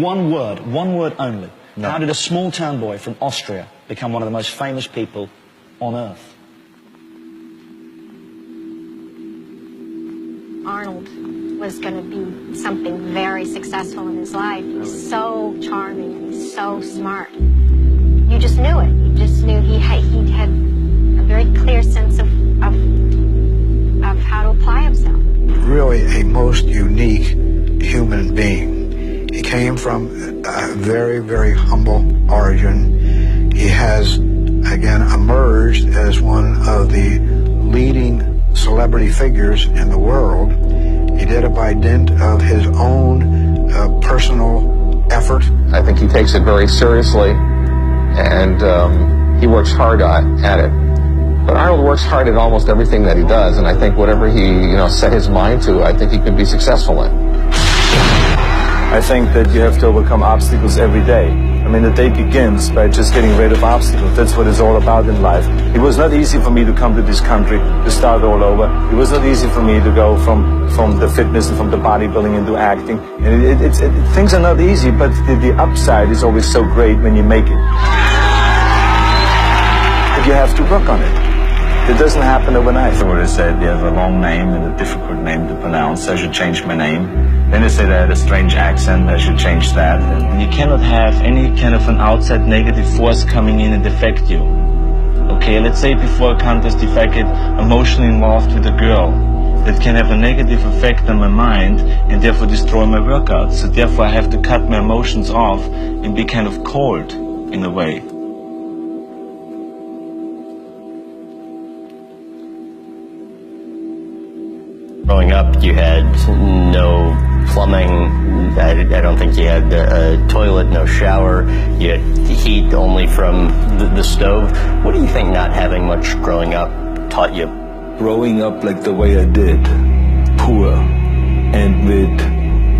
One word only. No. How did a small town boy from Austria become one of the most famous people on earth? Arnold was going to be something very successful in his life. He's so charming and he's so smart. You just knew it. You just knew he had a very clear sense of how to apply himself. Really a most unique human being. He came from a very, very humble origin. He has, again, emerged as one of the leading celebrity figures in the world. He did it by dint of his own personal effort. I think he takes it very seriously, and he works hard at it. But Arnold works hard at almost everything that he does, and I think whatever he set his mind to, I think he can be successful in. I think that you have to overcome obstacles every day. I mean, the day begins by just getting rid of obstacles. That's what it's all about in life. It was not easy for me to come to this country, to start all over. It was not easy for me to go from the fitness and from the bodybuilding into acting. And things are not easy, but the upside is always so great when you make it. But you have to work on it. It doesn't happen overnight. I would have said, you have a long name and a difficult name to pronounce. I should change my name. Then they said I had a strange accent. I should change that. And you cannot have any kind of an outside negative force coming in and affect you. Okay, let's say before a contest, if I get emotionally involved with a girl, that can have a negative effect on my mind and therefore destroy my workout. So therefore I have to cut my emotions off and be kind of cold in a way. Growing up, you had no plumbing. I don't think you had a toilet, no shower. You had heat only from the stove. What do you think not having much growing up taught you? Growing up like the way I did, poor, and with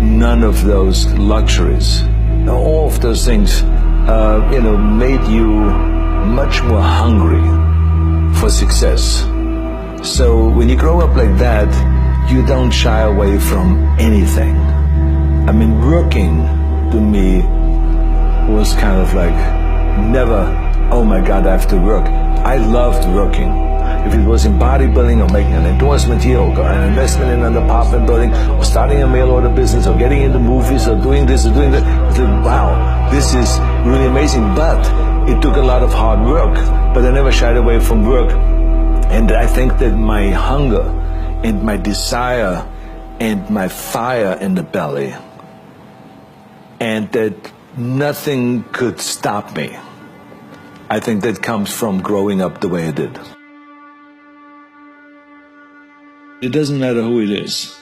none of those luxuries. All of those things, made you much more hungry for success. So when you grow up like that, you don't shy away from anything. I mean, working to me was kind of like never, oh my God, I have to work. I loved working. If it was in bodybuilding or making an endorsement here or an investment in an apartment building or starting a mail order business or getting into movies or doing this or doing that, it's like, wow, this is really amazing. But it took a lot of hard work, but I never shied away from work. And I think that my hunger and my desire and my fire in the belly, and that nothing could stop me, I think that comes from growing up the way I did. It doesn't matter who it is.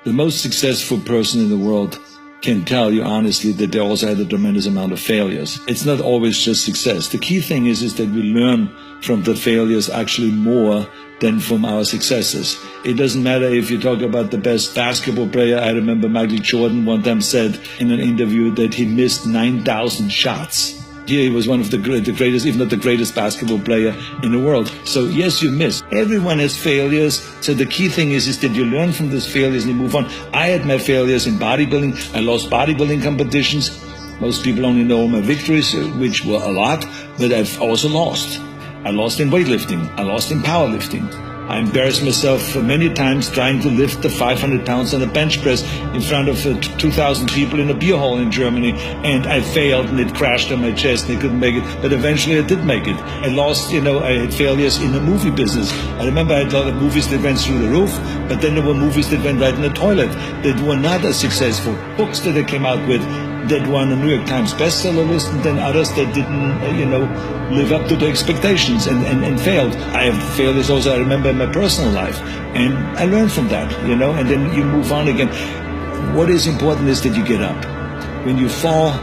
The most successful person in the world can tell you honestly that they also had a tremendous amount of failures. It's not always just success. The key thing is that we learn from the failures actually more than from our successes. It doesn't matter if you talk about the best basketball player. I remember Michael Jordan one time said in an interview that he missed 9,000 shots. Here he was one of the greatest, if not the greatest basketball player in the world. So yes, you miss. Everyone has failures. So the key thing is that you learn from those failures and you move on. I had my failures in bodybuilding. I lost bodybuilding competitions. Most people only know my victories, which were a lot, but I've also lost. I lost in weightlifting. I lost in powerlifting. I embarrassed myself many times trying to lift the 500 pounds on a bench press in front of 2,000 people in a beer hall in Germany, and I failed and it crashed on my chest and I couldn't make it, but eventually I did make it. I lost, I had failures in the movie business. I remember I had a lot of movies that went through the roof, but then there were movies that went right in the toilet that were not as successful. Books that I came out with that were on the New York Times bestseller list, and then others that didn't, live up to the expectations and failed. I have failures also, I remember, in my personal life. And I learned from that, and then you move on again. What is important is that you get up. When you fall,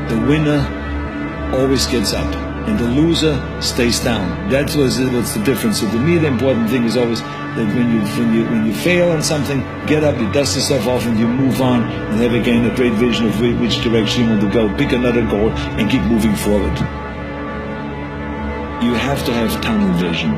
the winner always gets up, and the loser stays down. That's what's the difference. So to me, the important thing is always that when you fail on something, get up, you dust yourself off, and you move on, and have again a great vision of which direction you want to go. Pick another goal and keep moving forward. You have to have tunnel vision.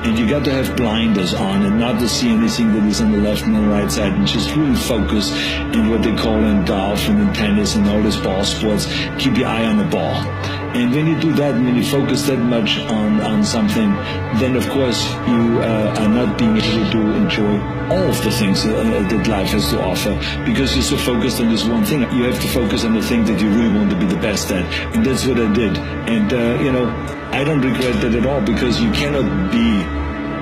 And you got to have blinders on and not to see anything that is on the left and the right side, and just really focus in what they call in golf and in tennis and all these ball sports. Keep your eye on the ball. And when you do that, and when you focus that much on something, then of course you are not being able to enjoy all of the things that life has to offer, because you're so focused on this one thing. You have to focus on the thing that you really want to be the best at, and that's what I did. And I don't regret that at all, because you cannot be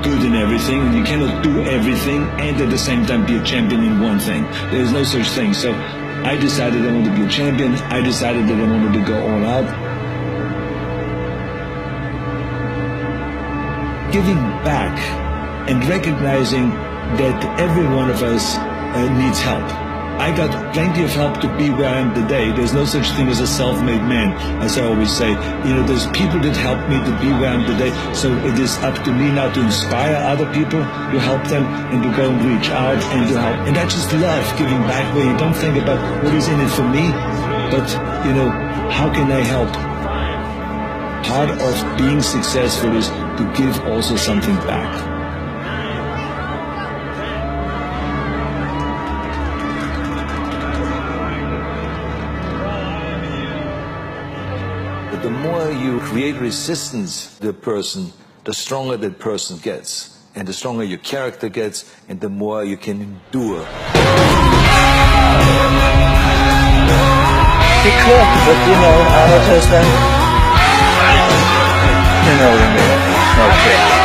good in everything, and you cannot do everything and at the same time be a champion in one thing. There's no such thing. So I decided I wanted to be a champion. I decided that I wanted to go all out. Giving back and recognizing that every one of us needs help. I got plenty of help to be where I am today. There's no such thing as a self-made man, as I always say. There's people that helped me to be where I am today, so it is up to me now to inspire other people, to help them, and to go and reach out and to help. And I just love giving back, where you don't think about what is in it for me, but, how can I help? Part of being successful is to give also something back. The more you create resistance to the person, the stronger that person gets. And the stronger your character gets, and the more you can endure. Be quick, but amateurs then. You know what I mean. Okay.